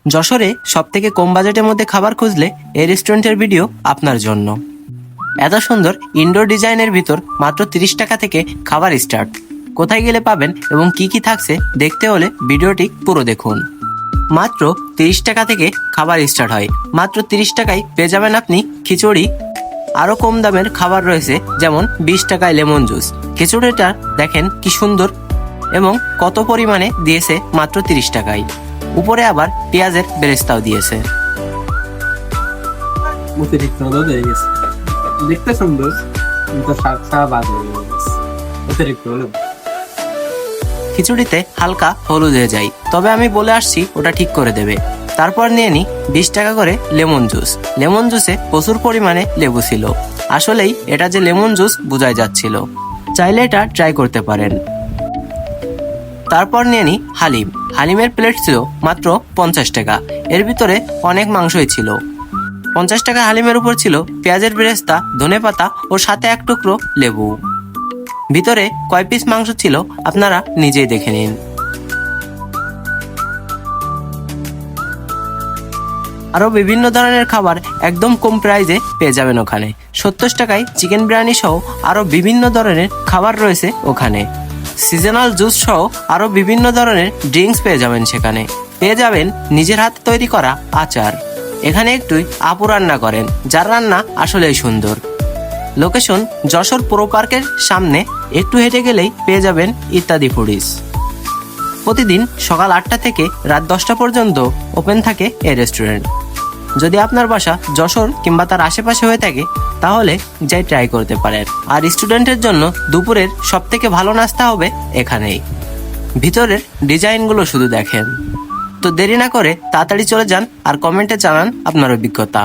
যশোরে সবথেকে কম বাজেটের মধ্যে খাবার খুঁজলে এই রেস্টুরেন্টের ভিডিও আপনার জন্য। এত সুন্দর ইনডোর ডিজাইনের ভিতর মাত্র 30 টাকা থেকে খাবার স্টার্ট। কোথায় গেলে পাবেন এবং কি কি থাকছে দেখতে হলে ভিডিওটি পুরো দেখুন। মাত্র 30 টাকা থেকে খাবার স্টার্ট হয়। মাত্র 30 টাকায় পেয়ে যাবেন আপনি খিচুড়ি। আরও কম দামের খাবার রয়েছে, যেমন 20 টাকায় লেমন জুস। খিচুড়িটা দেখেন কি সুন্দর এবং কত পরিমাণে দিয়েছে মাত্র 30 টাকায়। উপরে আবার পেঁয়াজের বেরেস্তাও দিয়েছে। অতিরিক্ত হলুদ হয়ে গেছে, দেখতে সুন্দর কিন্তু স্বাদটা বাদ হয়ে গেছে, অতিরিক্ত হলুদ। খিচুড়িতে হালকা হলুদ হয়ে যায়, তবে আমি বলে আসছি ওটা ঠিক করে দেবে। তারপর নিয়ে নি 20 টাকা করে লেমন জুস। লেমন জুসে প্রচুর পরিমাণে লেবু ছিল, আসলেই এটা যে লেমন জুস বোঝাই যাচ্ছিল। চাইলে এটা ট্রাই করতে পারেন। তারপর নিয়ে নি হালিম। হালিমের প্লেট ছিল মাত্র 50 টাকা। এর ভিতরে অনেক মাংসই ছিল। 50 টাকা হালিমের উপর ছিল পেঁয়াজের বেরেস্তা, ধনেপাতা ও সাথে এক টুকরো লেবু। ভিতরে কয় পিস মাংস ছিল আপনারা নিজেই দেখে নিন। আরো বিভিন্ন ধরনের খাবার একদম কম প্রাইজে পেয়ে যাবেন ওখানে। 70 টাকায় চিকেন বিরিয়ানি সহ আরো বিভিন্ন ধরনের খাবার রয়েছে ওখানে। সিজনাল জুস সহ আরো বিভিন্ন ধরনের ড্রিঙ্কস পেয়ে যাবেন সেখানে। পেয়ে যাবেন নিজের হাতে তৈরি করা আচার। এখানে একটুই আপু রান্না করেন, যার রান্না আসলেই সুন্দর। লোকেশন যশোর পুরো পার্কের সামনে, একটু হেঁটে গেলেই পেয়ে যাবেন ইত্যাদি ফুডিস। প্রতিদিন সকাল 8টা থেকে রাত 10টা পর্যন্ত ওপেন থাকে এই রেস্টুরেন্ট। যদি আপনার বাসা যশোর কিংবা তার আশেপাশে হয়ে থাকে তাহলে যাই ট্রাই করতে পারেন। আর স্টুডেন্টের জন্য দুপুরের সবথেকে ভালো নাস্তা হবে এখানেই। ভিতরের ডিজাইনগুলো শুধু দেখেন। তো দেরি না করে তাড়াতাড়ি চলে যান আর কমেন্টে জানান আপনার অভিজ্ঞতা।